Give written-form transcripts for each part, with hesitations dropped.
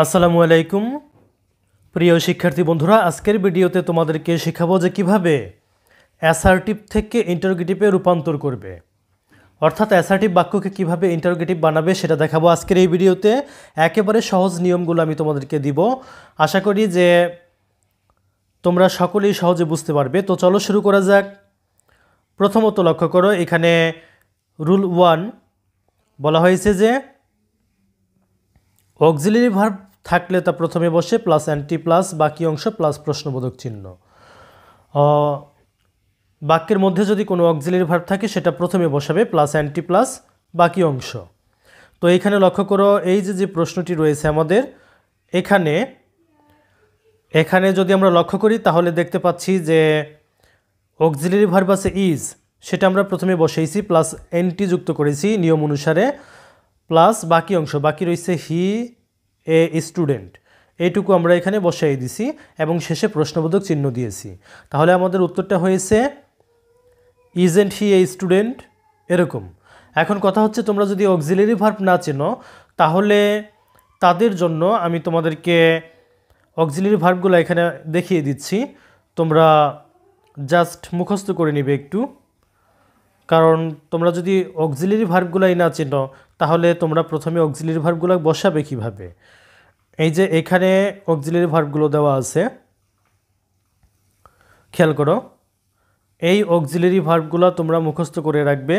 আসসালামু আলাইকুম প্রিয় শিক্ষার্থী বন্ধুরা, আজকের ভিডিওতে তোমাদেরকে শেখাবো যে কিভাবে অ্যাসার্টিভ থেকে ইন্টারোগেটিভে রূপান্তর করবে, অর্থাৎ অ্যাসার্টিভ বাক্যকে কিভাবে ইন্টারোগেটিভ বানাবে সেটা দেখাবো আজকের এই ভিডিওতে। একেবারে সহজ নিয়মগুলো আমি তোমাদেরকে দিব, আশা করি যে তোমরা সকলেই সহজে বুঝতে পারবে। তো চলো শুরু করা যাক। প্রথমত লক্ষ্য করো, এখানে রুল 1 বলা হয়েছে যে অক্সিলারি ভার্ব থাকলে তা প্রথমে বসে প্লাস অ্যান্টি প্লাস বাকি অংশ প্লাস প্রশ্নবোধক চিহ্ন। বাক্যের মধ্যে যদি কোনো অক্সিলারি ভার্ব থাকে সেটা প্রথমে বসাবে প্লাস অ্যান্টি প্লাস বাকি অংশ। তো এইখানে লক্ষ্য করো, এই যে প্রশ্নটি রয়েছে আমাদের এখানে যদি আমরা লক্ষ্য করি তাহলে দেখতে পাচ্ছি যে অক্সিলারি ভার্ব আছে ইজ, সেটা আমরা প্রথমে বসাইছি প্লাস এনটি যুক্ত করেছি নিয়ম অনুসারে, প্লাস বাকি অংশ বাকি রয়েছে হি এ স্টুডেন্ট, এইটুকু আমরা এখানে বসাই দিছি এবং শেষে প্রশ্নবোধক চিহ্ন দিয়েছি। তাহলে আমাদের উত্তরটা হয়েছে ইজেন্ট হি এ স্টুডেন্ট, এরকম। এখন কথা হচ্ছে, তোমরা যদি অক্সিলারি ভার্ব না চেনো তাহলে তাদের জন্য আমি তোমাদেরকে অক্সিলারি ভার্বগুলো এখানে দেখিয়ে দিচ্ছি, তোমরা জাস্ট মুখস্থ করে নিবে একটু। কারণ তোমরা যদি অক্সিলারি ভার্বগুলাই না চেনো তাহলে তোমরা প্রথমে অক্সিলারি ভার্বগুলো বসাবে কিভাবে। এই যে এখানে অক্সিলারি ভার্বগুলো দেওয়া আছে, খেয়াল করো, এই অক্সিলারি ভার্বগুলো তোমরা মুখস্থ করে রাখবে।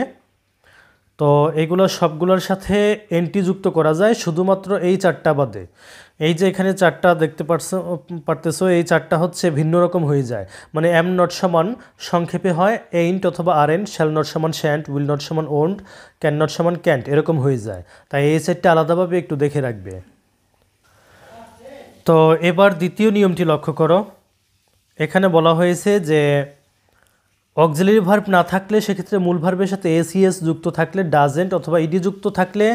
তো এইগুলো সবগুলোর সাথে এনটি যুক্ত করা যায়, শুধুমাত্র এই চারটা বাদে। এই যে এখানে চারটা দেখতে পারতেছো, এই চারটা হচ্ছে ভিন্ন রকম হয়ে যায়, মানে এম নট সমান সংক্ষেপে হয় এইন্ট অথবা আর এন, শ্যাল নট সমান শ্যান্ট, উইল নট সমান ওন্ট, ক্যান নট সমান ক্যান্ট, এরকম হয়ে যায়। তাই এই সেটটা আলাদাভাবে একটু দেখে রাখবে। তো এবার দ্বিতীয় নিয়মটি লক্ষ্য করো, এখানে বলা হয়েছে যে অক্সিলারি ভার্ব না থাকলে সেক্ষেত্রে মূল ভার্বের সাথে এসিএস যুক্ত থাকলে ডাজেন্ট অথবা ইডি যুক্ত থাকলে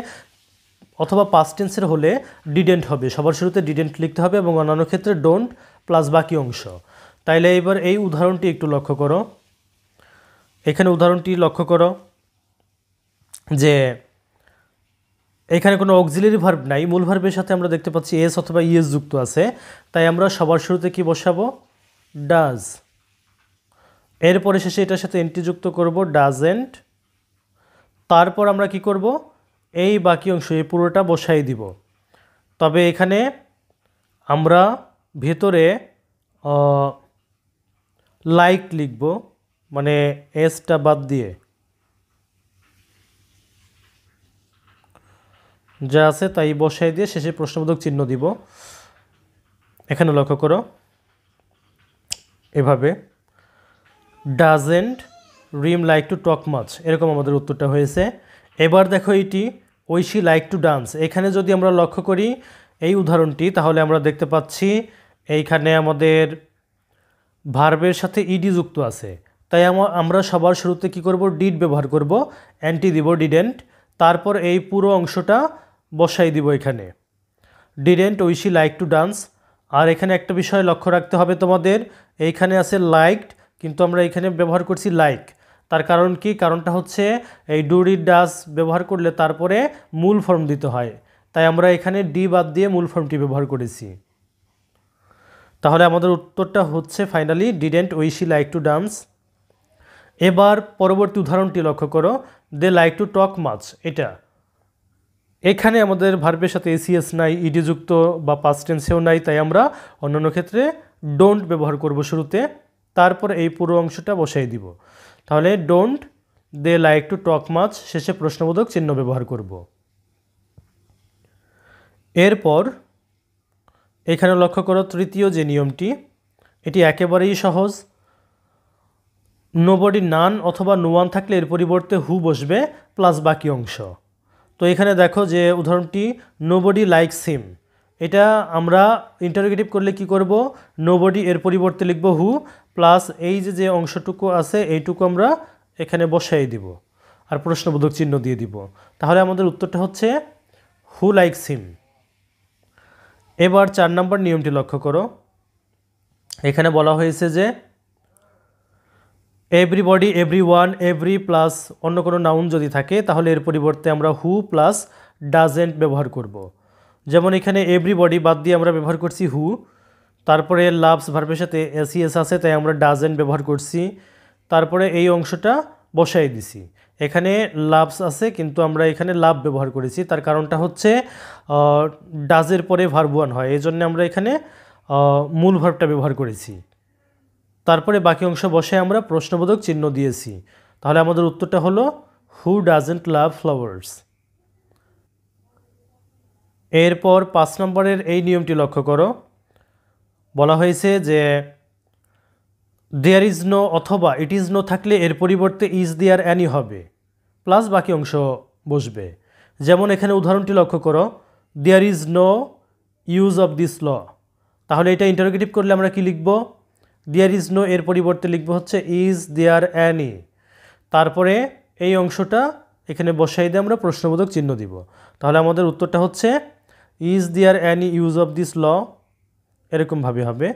অথবা পাস্ট টেন্সের হলে ডিডেন্ট হবে, সবার শুরুতে ডিডেন্ট লিখতে হবে এবং অন্যান্য ক্ষেত্রে ডোন্ট প্লাস বাকি অংশ। তাইলে এবার এই উদাহরণটি একটু লক্ষ্য করো, এখানে উদাহরণটি লক্ষ্য করো যে এখানে কোনো অক্সিলারি ভার্ব নাই, মূল ভার্বের সাথে আমরা দেখতে পাচ্ছি এস অথবা ইএস যুক্ত আছে, তাই আমরা সবার শুরুতে কি বসাবো, ডাজ। এরপরে শেষে এটার সাথে এনটি যুক্ত করব ডাজেন্ট, তারপর আমরা কি করব, এই বাকি অংশ এই পুরোটা বসাই দিব। তবে এখানে আমরা ভেতরে লাইক লিখব, মানে এসটা বাদ দিয়ে, যা আছে তাই বসাই দিয়ে শেষে প্রশ্নবোধক চিহ্ন দিব। এখানে লক্ষ্য করো, এভাবে doesn't Rim like to talk much, এরকম আমাদের উত্তরটা হয়েছে। এবার দেখো এইটি ঐশী লাইক টু ডান্স, এখানে যদি আমরা লক্ষ্য করি এই উদাহরণটি তাহলে আমরা দেখতে পাচ্ছি এইখানে আমাদের ভার্বের সাথে ইডি যুক্ত আছে, তাই আমরা সবার শুরুতে কি করব, ডিড ব্যবহার করব, অ্যান্টি দিব ডিডেন্ট, তারপর এই পুরো অংশটা বসাই দিব এখানে, didn't Oishi like to dance. আর এখানে একটা বিষয় লক্ষ্য রাখতে হবে তোমাদের, এইখানে আছে লাইকড কিন্তু আমরা এখানে ব্যবহার করছি লাইক, তার কারণ কি, কারণটা হচ্ছে এই ডু ডিড ডাজ ব্যবহার করলে তারপরে মূল ফর্ম দিতে হয়, তাই আমরা এখানে ডি বাদ দিয়ে মূল ফর্মটি ব্যবহার করেছি। তাহলে আমাদের উত্তরটা হচ্ছে finally didn't Oishi like to dance. এবার পরবর্তী উদাহরণটি লক্ষ্য করো, they like to talk much, এটা এখানে আমাদের ভার্বের সাথে এসিএস নাই, ইডি যুক্ত বা পাস্ট টেন্সেও নাই, তাই আমরা অন্যান্য ক্ষেত্রে ডোন্ট ব্যবহার করব শুরুতে, তারপর এই পুরো অংশটা বসাই দিব। তাহলে don't they like to talk much, শেষে প্রশ্নবোধক চিহ্ন ব্যবহার করব। এরপর এখানে লক্ষ্য করো তৃতীয় যে নিয়মটি, এটি একেবারেই সহজ। নোবডি নান অথবা নো ওয়ান থাকলে এর পরিবর্তে হু বসবে প্লাস বাকি অংশ। তো এখানে দেখো যে উদাহরণটি নোবডি লাইকস হিম, এটা আমরা ইন্টারোগেটিভ করলে কি করব, নোবডি এর পরিবর্তে লিখব হু প্লাস এই যে অংশটুকু আছে এইটুকু আমরা এখানে বসাই দিব আর প্রশ্নবোধক চিহ্ন দিয়ে দিব। তাহলে আমাদের উত্তরটা হচ্ছে হু লাইকস হিম। এবার 4 নম্বর নিয়মটি লক্ষ্য করো, এখানে বলা হয়েছে যে এভরিবডি, এভরিওয়ান, এভরি প্লাস অন্য কোনো নাউন যদি থাকে তাহলে এর পরিবর্তে আমরা হু প্লাস ডাজেন্ট ব্যবহার করব। যেমন এখানে এভরিবডি বাদ দিয়ে আমরা ব্যবহার করছি হু, তারপরে লাভস ভার্বের সাথে এসইএস আছে তাই আমরা ডাজেন্ট ব্যবহার করছি, তারপরে এই অংশটা বসাই দিছি। এখানে লাভস আছে কিন্তু আমরা এখানে লাভ ব্যবহার করেছি, তার কারণটা হচ্ছে ডাজের পরে ভার্ব ওয়ান হয়, এই জন্য আমরা এখানে মূল ভার্বটা ব্যবহার করেছি। তারপরে বাকি অংশ বসে আমরা প্রশ্নবোধক চিহ্ন দিয়েছি। তাহলে আমাদের উত্তরটা হলো হু ডাজেন্ট লাভ ফ্লাওয়ার্স। এরপর 5 নম্বরের এই নিয়মটি লক্ষ্য করো। বলা হয়েছে যে দেয়ার ইজ নো অথবা ইট ইজ নো থাকলে এর পরিবর্তে ইজ দেয়ার অ্যানি হবে, প্লাস বাকি অংশ বসবে। যেমন এখানে উদাহরণটি লক্ষ্য করো, there is no use of this law. তাহলে এটা ইন্টারোগেটিভ করলে আমরা কি লিখব? দেয়ার ইজ নো এর পরিবর্তে লিখব হচ্ছে ইজ দেয়ার অ্যানি। তারপরে এই অংশটা এখানে বসাই দিয়ে আমরা প্রশ্নবোধক চিহ্ন দিব। তাহলে আমাদের উত্তরটা হচ্ছে is there any use of this law, এরকমভাবে হবে।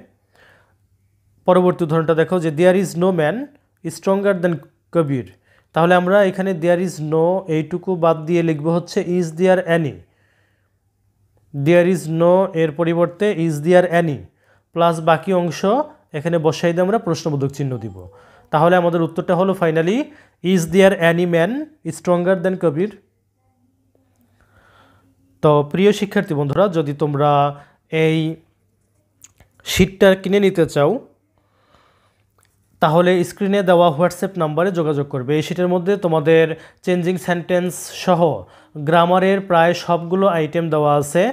পরবর্তী উদাহরণটা দেখো যে there is no man stronger than Kabir. তাহলে আমরা এখানে দেয়ার ইজ নো এইটুকু বাদ দিয়ে লিখব হচ্ছে is there any. There is no এর পরিবর্তে ইজ দেয়ার অ্যানি প্লাস বাকি অংশ এখানে বসাই দিয়ে আমরা প্রশ্নবোধক চিহ্ন দিব। তাহলে আমাদের উত্তরটা হলো finally is there any man stronger than Kabir. তো প্রিয় শিক্ষার্থী বন্ধুরা, যদি তোমরা এই শীটটা কিনে নিতে চাও তাহলে স্ক্রিনে দেওয়া হোয়াটসঅ্যাপ নাম্বারে যোগাযোগ করবে। এই শীটের মধ্যে তোমাদের চেঞ্জিং সেন্টেন্স সহ গ্রামারের প্রায় সবগুলো আইটেম দেওয়া আছে।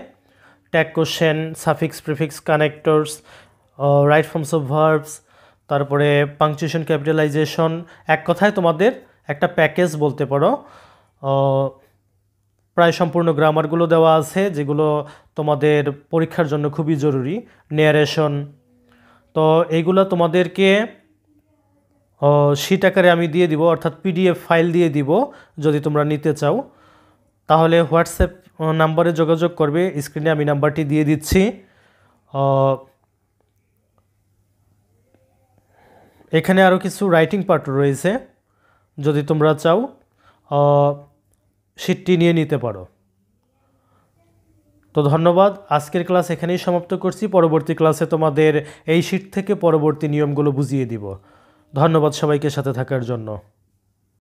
Tag question, suffix, prefix, connectors, right forms of verbs, তারপরে পাংচুয়েশন, ক্যাপিটালাইজেশন, এক কথায় তোমাদের একটা প্যাকেজ বলতে পারো। প্রায় সম্পূর্ণ গ্রামারগুলো দেওয়া আছে যেগুলো তোমাদের পরীক্ষার জন্য খুবই জরুরি। ন্যারেশন, তো এইগুলো তোমাদেরকে শীট আকারে আমি দিয়ে দিব, অর্থাৎ পিডিএফ ফাইল দিয়ে দিব। যদি তোমরা নিতে চাও তাহলে হোয়াটসঅ্যাপ নাম্বারে যোগাযোগ করবে, স্ক্রিনে আমি নাম্বারটি দিয়ে দিচ্ছি। এখানে আরও কিছু রাইটিং পার্ট রয়েছে, যদি তোমরা চাও শীটটি নিয়ে নিতে পারো। তো ধন্যবাদ, আজকের ক্লাস এখানেই সমাপ্ত করছি। পরবর্তী ক্লাসে তোমাদের এই শীট থেকে পরবর্তী নিয়মগুলো বুঝিয়ে দিব। ধন্যবাদ সবাইকে সাথে থাকার জন্য।